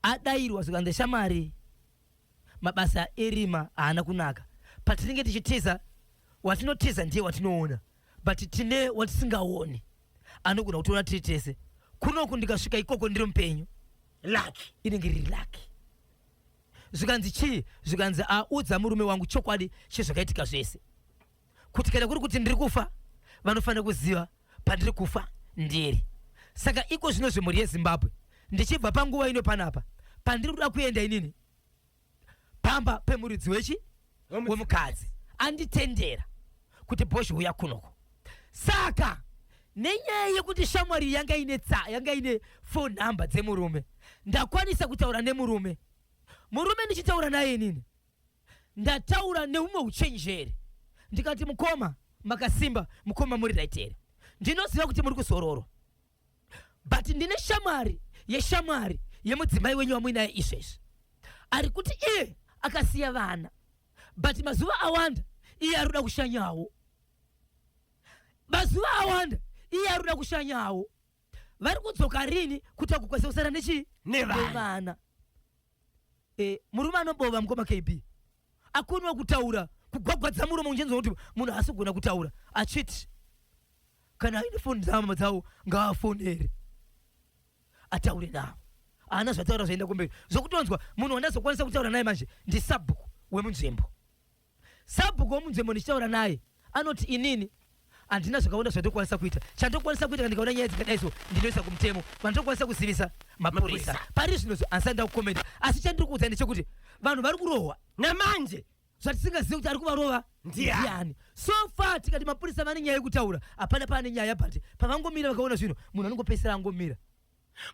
Adairwa zvikanzi shamwari mabasa erima haana kunaka, patinenge tichitiza watinotiza ndiye watinoona but tine watisingaoni anogona kutoona tiri tese. Kunoku ndikasvika ikoko ndiri mupenyu, laki inenge riri laki. Zvikanzi chii? Zvikanzi audza murume wangu chokwadi chezvakaitika zvese, kuti kana kuri kuti ndiri kufa vanofanira kuziva pandiri kufa ndiri. Saka iko zvino zvemhuri yeZimbabwe ndichibva panguva ino panapa pandiri kuda kuenda inini pamba pemuridzi wemukadzi anditendera kuti bhoshi uya kunoko. Saka nenyaya yekuti shamwari yanga ine phone number dzemurume, ndakwanisa kutaura nemurume. Murume ndichitaura naye inini ndataura neumwe uchenjeri ndikati mukoma makasimba, mukoma muri right here, ndinoziva kuti muri kusororo but ndine shamwari yeshamwari yemudzimai wenyu wamuinaye izvezvi ari kuti iye akasiya vana but mazuva awanda iye ari kuda kushanyawo, mazuva awanda iye ari kuda kushanyawo. Vari kudzoka rini kuti akukwanisa kusara nevana. Murume anobova mukoma KB akoniwa kutaura kugwagwadza muromo unjenzo kuti munhu haasi kugona kutaura achiti kana aine foni dzawo ngaafonere ataure navo. Haana zvataura zvaenda kumberi zvokutonzwa. Munhu wandazokwanisa kutaura naye manje ndi Sabhuku wemunzvimbo. Sabhuku wemunzvimbo ndichitaura naye anoti inini handina zvakawanda zvandokwanisa kuita, chandokwanisa kuita kana ndikaona nyaya dzakadaiso ndinoisa kumutemo, vandokwanisa kuzivisa mapurisa. Pari zvinozvo handisanda kukomenda, asi chandiri kuudza ndechekuti vanhu vari kurohwa namanje zvatisingazivi kuti ari kuvarova ndiani. So far tikati mapurisa vane nyaya yekutaura hapana paane nyaya, but pavangomira vakaona zvino munhu anongopedzisira angomira.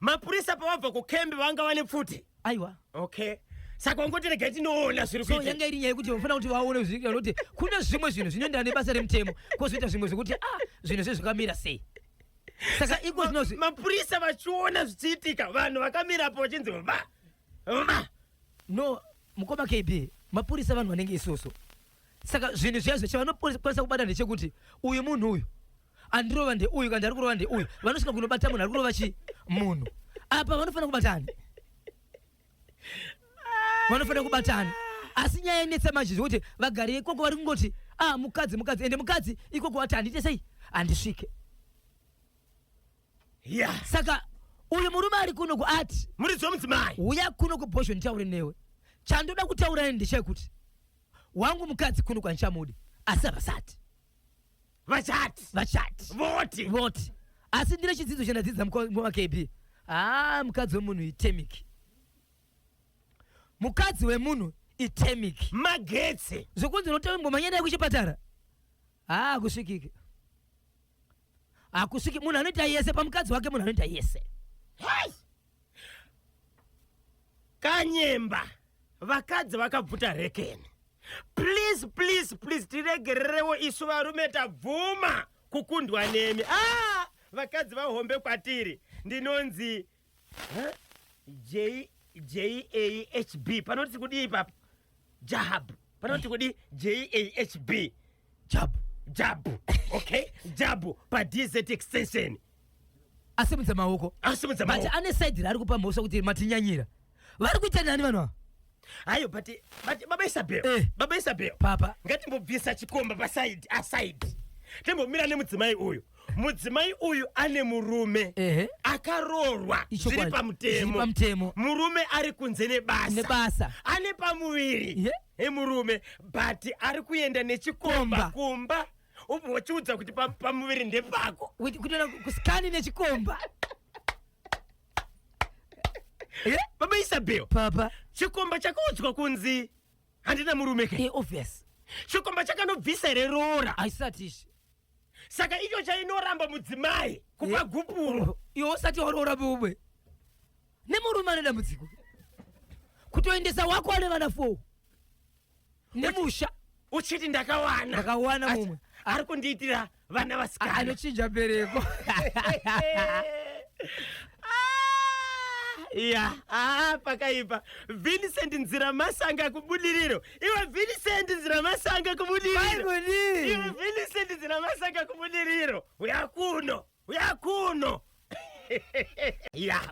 Mapurisa pavabva kukembe vanga vane pfuti. Aiwa. Okay. Saka wangotirega tinoona zviri kuita. So yanga iri nyaya yekuti vanofana kuti vaone zvikira kuti kune zvimwe zvinhu zvinoenda nebasa remutemo kwozoita zvimwe zvokuti zvinhu zvezvakamira sei. Saka iko zvinozvi mapurisa vachiona zvichiitika vanhu vakamirapo vachinzi no mukoma KB mapurisa vanhu vanenge isoso. Saka zvinhu zviya zvavanokwanisa kubata ndechekuti uyu munhu uyu andirova ndeuyu kandi ari kurova ndeuyu, vanosvika kunobata munhu ari kurova munhu apa vanofana kubatana, vanofana kubatana. Asi nyaya inetsa manje zvokuti vagari ikoko vari kungoti mukadzi ende mukadzi ikoko wati handite sei handisvike. Saka uyu murume ari kuno ati muridzi wemudzimai uya kuno kubhosho nditaure newe, chandoda kutaura neni ndechekuti wangu mukadzi kuno kwanichamudi asi havasati vachati voti asi ndine chidzidzo chandadzidza mukoma KB mukadzi wemunhu itemiki, mukadzi wemunhu itemiki. Magetsi Zokunzi notembo manyenda kuchipatara. Kusvikike. Kusviki munhu anoita yese pamukadzi wake, munhu anoita yese. Hai! Kanyemba vakadzi vakabvuta rekeni. Please tiregererewo isu varume tabvuma kukundwa nemi. Vakadzi vahombe kwatiri. Ndinonzi JAHB. Panoti kudi papa Jab. Panoti kudi JAHB. Jab. Okay? Jab pa DZ extension. Asimudza maoko. But ane side ari kupa mhoso kuti matinyanyira. Vari kuita nani vanhu? Ayo but Baba Isabel. Baba Isabel. Papa. Ngatimbobvisa chikomba aside. Timbomira nemudzimai uyu. Mudzimai uyu ane murume akarorwa zviri pamutemo. Murume ari kunze nebasa. Ane pamuviri emurume but ari kuenda nechikomba kumba. Ubochiudza kuti pamuviri ndepako. Kutoenda kuskani nechikomba. Baba Isabel. Papa. Chikomba chakaudzwa kunzi handina murume ke. Obvious. Chikomba chakanobvisa rerora. Aisatishi. Saka icho chainoramba mudzimai kupa gupuro. Iwo usati warora bubwe. Nemurume ane dambudziko. Kutoendesa wako ane vana 4. Nemusha. Uchiti ndakawana mumwe. Ari kundiitira vana vasikana. Anochinja bereko. Pakaipa. Vincent Nziramasanga kubudiriro. Iwe Vincent Nziramasanga kubudiriro. Iwe Vincent Nziramasanga kubudiriro. Uyakuno.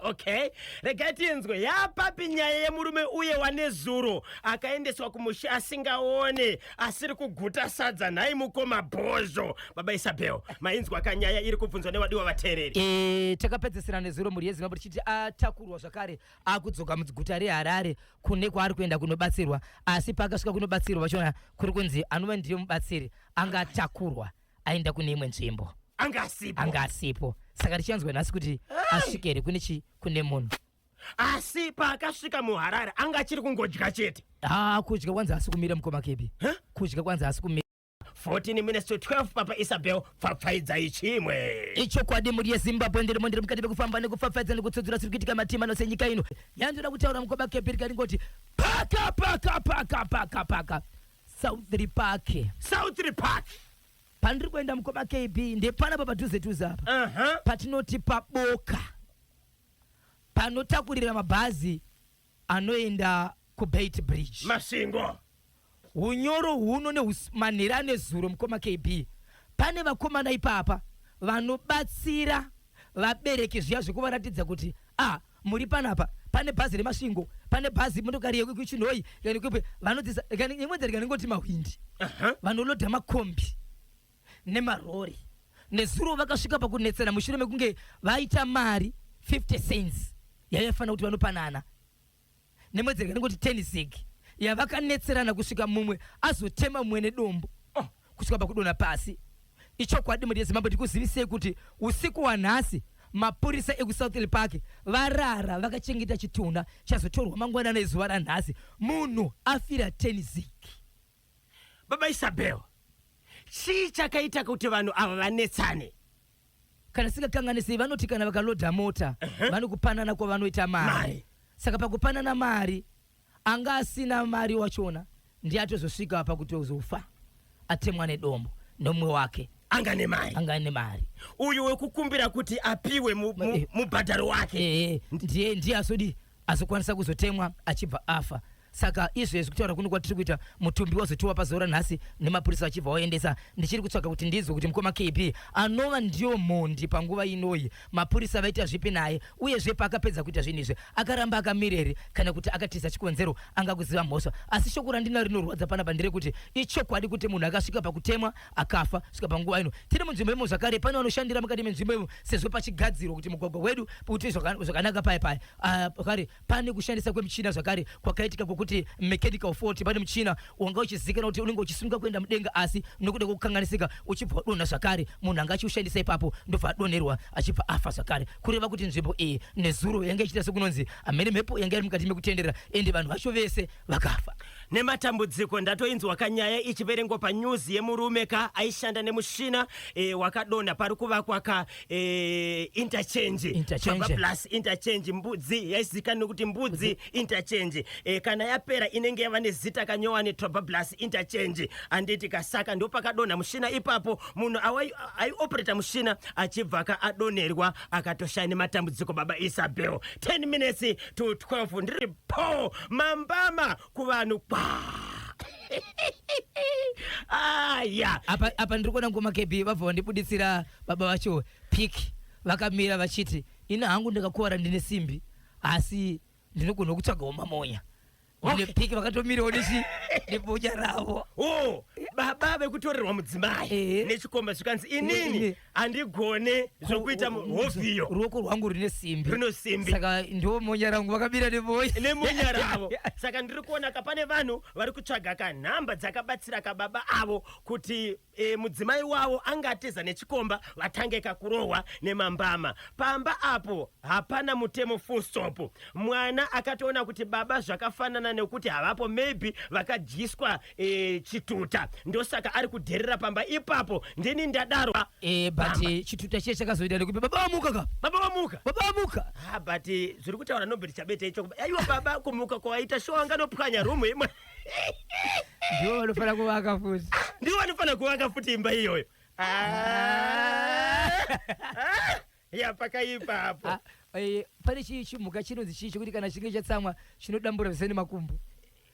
Okay. Regatienzwe yapapi nyaya yemurume uye wanezuro akaendeswa kumushi asingaone asiri kuguta sadza nhai mukoma bhozvo. Baba Isabel, mainzwa kanyaya iri kubvunzwa nevadiwa vateereri. Takapedzesera nezuro muri yeZimbabwe tichiti atakurwa zvakare akudzoka muguta reHarare kune kwaari kuenda kunobatsirwa, asi pakasvika kunobatsirwa vachiona kuri kunzi anova ndiye mubatsiri angatakurwa aenda kune imwe nzvimbo. Angasipo. Saka tichanzwa nhasi kuti asvikere kune munhu. Asi paakasvika muHarare angachiri kungodya chete. Kudya kwanza asi kumira mukoma kepi. Kudya kwanza asi kumira. 14 minutes to 12. Papa Isabel, pfapfaidzai chimwe. Ichokwadi muri yeZimbabwe ndiri mukati pekufamba nekupfapfaidza nekutsodzera zviri kuitika matima anose nyika ino. Yandoda kutaura mukoma kepi rikangoti paka. Southern Park. Pandiri kuenda mukoma KB ndepana padhuze apa. Patinoti paboka. Panotakurira mabhazi anoenda kuBait Bridge. Masingo. Unyoro huno nemanhero anezuro mukoma KB. Pane vakomana ipapa vanobatsira vabereki zviya zvekuvaratidza kuti muri panapa. Pane bhazi remasvingo, pane bhazi motokari yekuchinhoi, vanodzisa imwedza rikaningoti mahwindi. Vanolodha makombi nemarori. Nezuro vakasvika pakunetsera mushure mekunge vaita mari 50 cents yaifanira kuti vanopanana. Nemwedzi rikaningoti 10 zig yavakanetserana kusvika mumwe azotema mumwe nedombo kusvika pakudona pasi. Ichokwadi muri yeZimbabwe ndikuzivisei kuti usiku wanhasi mapurisa ekuSouthern Park varara vakachengeta chitunha chazotorwa mangwanani ezuva ranhasi. Munhu afira 10 zig. Baba Isabel, chii chakaita kuti vanhu ava vanetsane? Kana singakanganisei vanoti kana vakalodha mota vanokupanana kwavanoita mari. Saka pakupanana mari anga asina mari wachona ndiye atozosvika pakutozofa atemwa nedombo nomwe wake angane mari. Uyu wekukumbira kuti apiwe mubhadharo wake ndiye azokwanisa kuzotemwa achibva afa. Saka izvezvi kutaura kuno kwatiri kuita mutumbi wazotiwa pazuva ranhasi nemapurisa achibva waendesa. Ndichiri kutsvaga kuti ndizwe kuti mukoma KB anova ndiyo mhondi panguva inoyi mapurisa vaita zvipi naye, uyezve paakapedza kuita zvinhu izvi akaramba akamireri kana kuti akatiza chikonzero angakuziva mhosva. Asi shoko randina rinorwadza panapa nderekuti ichokwadi kuti munhu akasvika pakutemwa akafa svika panguva ino. Tiri munzvimbo imo zvakare pane vanoshandira mukati menzvimbo imo sezvo pachigadzirwa kuti mugwagwa wedu kuti zvakanaka paya. Zvakare pane kushandisa kwemichina zvakare kwakaitika kwokuti kuti mechanical fault pali mchina wanga uchizikana kuti unenge uchisunga kwenda mdenga asi nokuda kukanganisika uchibva dona zakare munhu anga achiushandisa ipapo ndobva adonerwa achibva afa zakare kureva kuti nzvimbo iyi nezuro yanga ichita sekunonzi amene mhepo yanga iri mukati mekutenderera ende vanhu vacho vese vakafa. Nematambudziko ndatoinzwa kanyaya ichiverengwa panews yemurume ka aishanda nemushina wakadonha pari kuvakwa ka interchange plus interchange mbudzi yaizikanwa nokuti mbudzi interchange kana yapera inenge yava nezita kanyowa netrobablas interchange anditi kasaka ndo pakadonha mushina ipapo munhu aioperator mushina achibva ka adonerwa akatoshaya nematambudziko baba Isabel. 10 minutes to 12 ndiri po mambama kuvanhu yeah. apa ndiri kuona ngoma KB vabva vandibuditsira baba vacho piki vakamira vachiti ina hangu ndakakuwara ndine simbi asi ndinogona kutsvagawo mamonya. Okay. Piki vakatomirawo nebucha ravo. Oh, baba vekutorerwa mudzimai nechikomba zvikanzi inini handigone zvokuita hovhiyo. Ruoko rwangu rine simbi. Rino simbi. Saka ndo monya rangu vakamira nemonya ravo. Saka ndiri kuona kapane vanhu vari kutsvaga kanhamba dzakabatsira kababa avo kuti mudzimai wavo angateza nechikomba vatange kakurohwa nemambama. Pamba apo hapana mutemo full stop. Mwana akatoona kuti baba zvakafanana nekuti havapo maybe vakadyiswa chituta ndosaka ari kudherera pamba ipapo ndini ndadaro but chituta chiye chakazoita nekuti baba vamuka but zviri kutaura nobert chabeta icho aiwa baba kumuka kwaita show anganopwanya rumu imwe ndiwo vanofana kuvaka futi futi imba iyoyo ya pakaipa apo. Pane chimuka chinonzi chicho kuti kana chinge chatsamwa chinodambura zvisene makumbo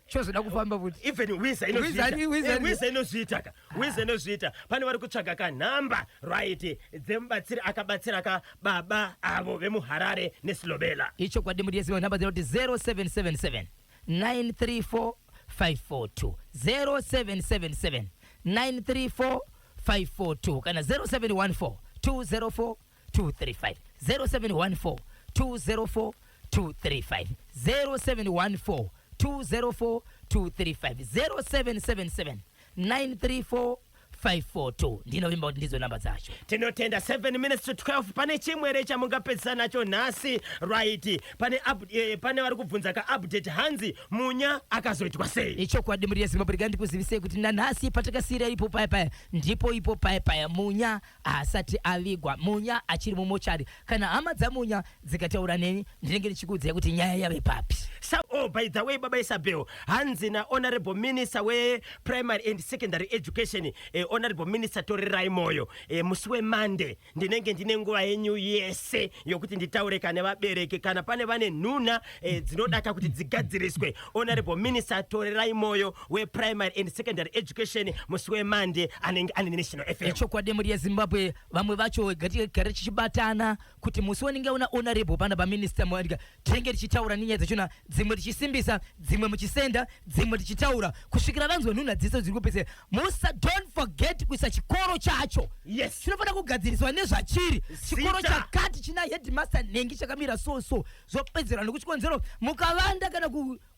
chozoda kufamba futi even wiza inozviita pane vari kutsvaga kanhamba right dzemubatsiri akabatsira ka baba avo vemuharare nesilobela icho kwadi muri yeziva nhamba dzinoti 0777 934 542 0777 934 542 kana 0714 204 235 0714 204 235 0714 204 235 0777 934 542 ndinovimba kuti ndizo namba dzacho. Tinotenda 7 minutes to 12 pane chimwere chamungapedzisa nacho nhasi right pane vari kubvunza ka update hanzi munya akazoitwa sei. Icho kwadi muri yezimbabwe ndikuzivisei kuti nanhasi patakasira ipo paya ndipo ipo paya munya asati avigwa munya achiri mumochari kana hama dzamunya dzikataura neni ndinenge ndichikuudzai kuti nyaya yave papi. By the way baba Isabel hanzi na honorable minister we primary and secondary education honorable minister Torerai Moyo musi weMonday ndinenge ndine nguva yenyu yese yokuti nditaureka nevabereki kana pane vane nhuna dzinodaka kuti dzigadziriswe. Honorable minister Torerai Moyo we primary and secondary education musi weMonday anenge ane National FM. Icho kwadi muri yeZimbabwe vamwe vacho gare chichibatana kuti musi wenenge una honorable pana pa minister mwadika tenge tichitaura ninyaya dzachona dzimwe tichisimbisa dzimwe muchisenda dzimwe tichitaura kusvikira vanzwa nhuna dziso dziri kupese musa don't forget kuisa chikoro chacho. Yes, chinofanira kugadziriswa nezvachiri chikoro chakati china headmaster nhengi chakamira so zopedzera nekuchikonzero mukavanda kana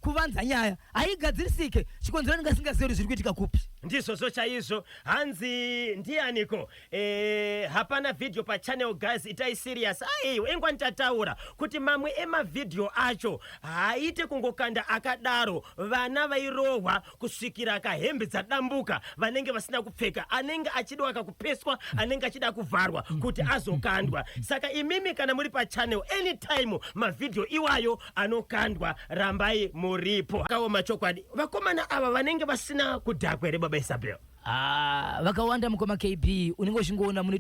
kuvanza nyaya haigadzirisike chikonzero ningasingazeri zviri kuitika kupi ndizvo chaizvo hanzi ndianiko hapana video pa channel guys itai serious engwa nditataura kuti mamwe emavideo acho haite kungokanda akadaro vana vairohwa kusvikira kahembe dzadambuka vanenge vasina kupfeka anenge achida akakupeswa anenge achida kuvharwa kuti azokandwa. Saka imimi kana muri pa channel anytime mavideo iwayo anokandwa rambai muripo akaoma chokwadi. Vakomana ava vanenge vasina kudhakwa here baba Isabel vakawanda mukoma KB unenge uchingoona mune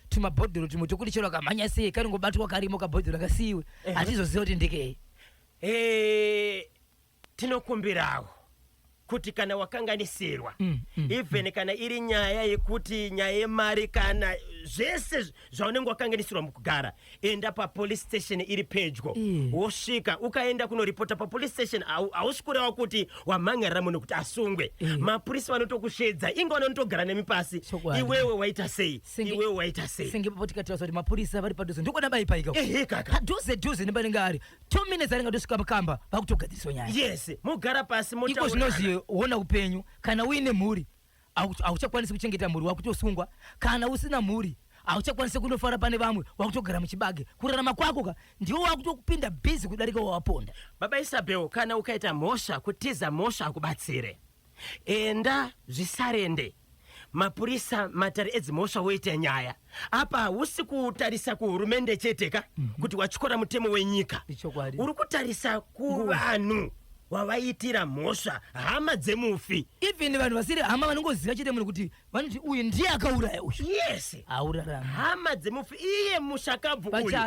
tumabhodhero tumwe tokuti chero kamhanya sei kanongobatwa karimo kabhodhero kasiiwe hatizoziva kuti ndikei. Tinokumbirawo kuti kana wakanganisirwa even kana iri nyaya yekuti nyaya yemari kana zvese zvaunenge wakanganisirwa mukugara, enda papolice station iri pedyo wosvika ukaenda kunoripota papolice station. Hausi kureva kuti wamhangarira munhu kuti asungwe. Mapurisa vanotokushedza, inge vanotogara nemi pasi, iwewe waita sei, iwewe waita sei. Senge papo tikataura kuti mapurisa vari padhuze ndikona baipaika kaka dhuze nebanenge ari 2 minutes aringa ndosvika mukamba vakutogadziriswa nyaya. Yes, mugara pasi iko zvinoziona upenyu. Kana uine mhuri hauchakwanisi kuchengeta mhuri wakutosungwa, kana usina mhuri hauchakwanisi kundofara pane vamwe wakutogara muchibage. Kurarama kwako ndiwo wakutokupinda bhizi kudarika wawaponda. Baba Isabel, kana ukaita mhosva, kutiza mhosva akubatsire, enda zvisarende mapurisa matare edzimhosva woita nyaya. Apa hausi kutarisa kuhurumende cheteka kuti watyora mutemo wenyika, uri kutarisa kuvanhu wavaitira mhosva, hama dzemufi. Even vanhu vasiri hama vanongoziva chete munhu kuti vanoti uyu ndiye akauraya uyu. Yes, aurarama hama dzemufi. Iye mushakabvu uyu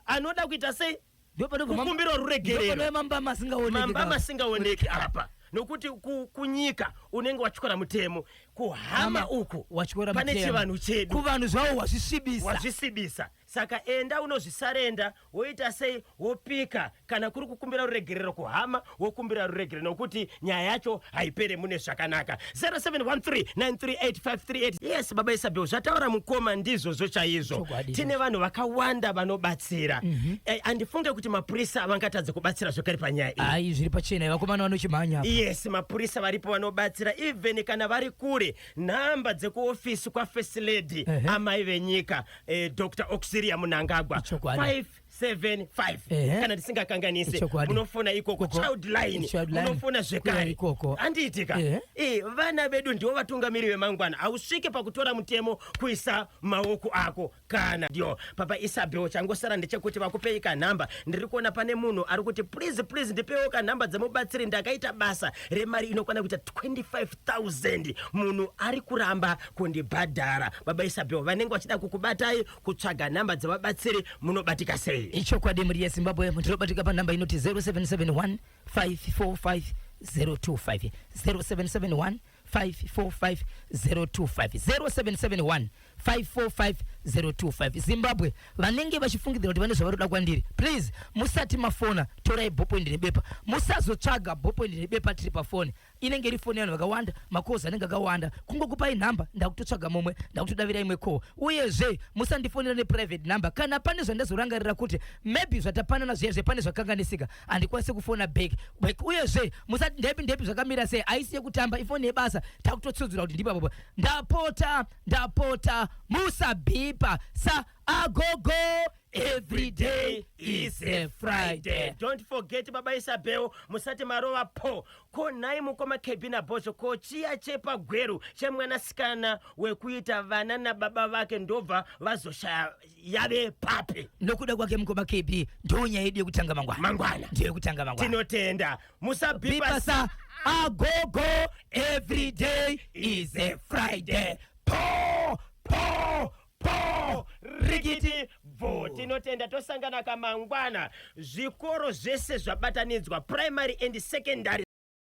anoda kuita sei? Kukumbira ruregerero, mamba masingaoneki apa. Nokuti kunyika unenge watyora mutemo, kuhama uku pane chivanhu chedu, kuvanhu zvavo wazvisibisa. Saka enda unozvisarenda, woita sei, wopika. Kana kuri kukumbira ruregerero kuhama, wokumbira ruregerero, nokuti nyaya yacho haipere mune zvakanaka. 0713938538. Yes, Baba Isabel, zvataura mukoma ndizvo chaizvo. Tine vanhu vakawanda vanobatsira. Andifunge kuti mapurisa vangatadza kubatsira zvakare panyaya iyi. Ai, zviri pachena, vakomana vanochimhanya. Yes, mapurisa varipo vanobatsira, even kana vari kure. Nhamba dzekuofisi kwaFirst Lady amai venyika, Dr. Auxilia Munangagwa, 575. Kana ndisingakanganise munofona ikoko. Childline munofona zvekare. Andiitika vana vedu ndivo vatungamiri vemangwana. Hausvike pakutora mutemo kuisa maoko ako. Kana ndio Papa Isabel, changosara ndechekuti vakupei kanhamba. Ndiri kuona pane munhu ari kuti please ndipewo kanhamba dzemubatsiri, ndakaita basa remari inokwana kuita 25,000. Munhu ari kuramba kundibhadhara. Baba Isabel, vanenge vachida kukubatai kutsvaga nhamba dzevabatsiri, munobatika sei? Ichokwadi muri yeZimbabwe munobatika panhamba inoti 0771 545 025 0771 545 025 0771 545 Zimbabwe. Vanenge vachifungidzira kuti vane zvavaroda kwandiri, please musati mafona, torai bhopoindi nebepa. Musazotsvaga bhopoindi nebepa tiri pafoni. Inenge iri foni yanhu vakawanda, makozi anenge akawanda. Kungokupai nhamba ndakutotsvaga momwe, ndakutodavira imwe call. Uyezve musandifonera neprivate number. Kana pane zvandazorangarira kuti maybe zvatapanana zvezve pane zvakanganisika, handikwanisi kufona back. Uyezve musati ndepi zvakamira sei, haisi yekutamba, ifoni yebasa. Takutotsudzura kuti ndipapo. Ndapota musabipa sa agogo. Every day is a Friday. Don't forget, Baba Isabel, musati marova po. Ko nai mukoma kebina bozo, ko chia chepa gweru chemwanasikana wekuita vana na baba vake ndobva vazoshaya yave pape. Nokuda kwake mukoma kebi ndonya yedu yekutanga mangwana. Ndiyo yekutanga mangwana. Tinotenda. Musabipa sa agogo. Every day is a Friday. Po rigiti vo. Tinotenda tosangana kamangwana. Zvikoro zvese zvabatanidzwa, primary and secondary.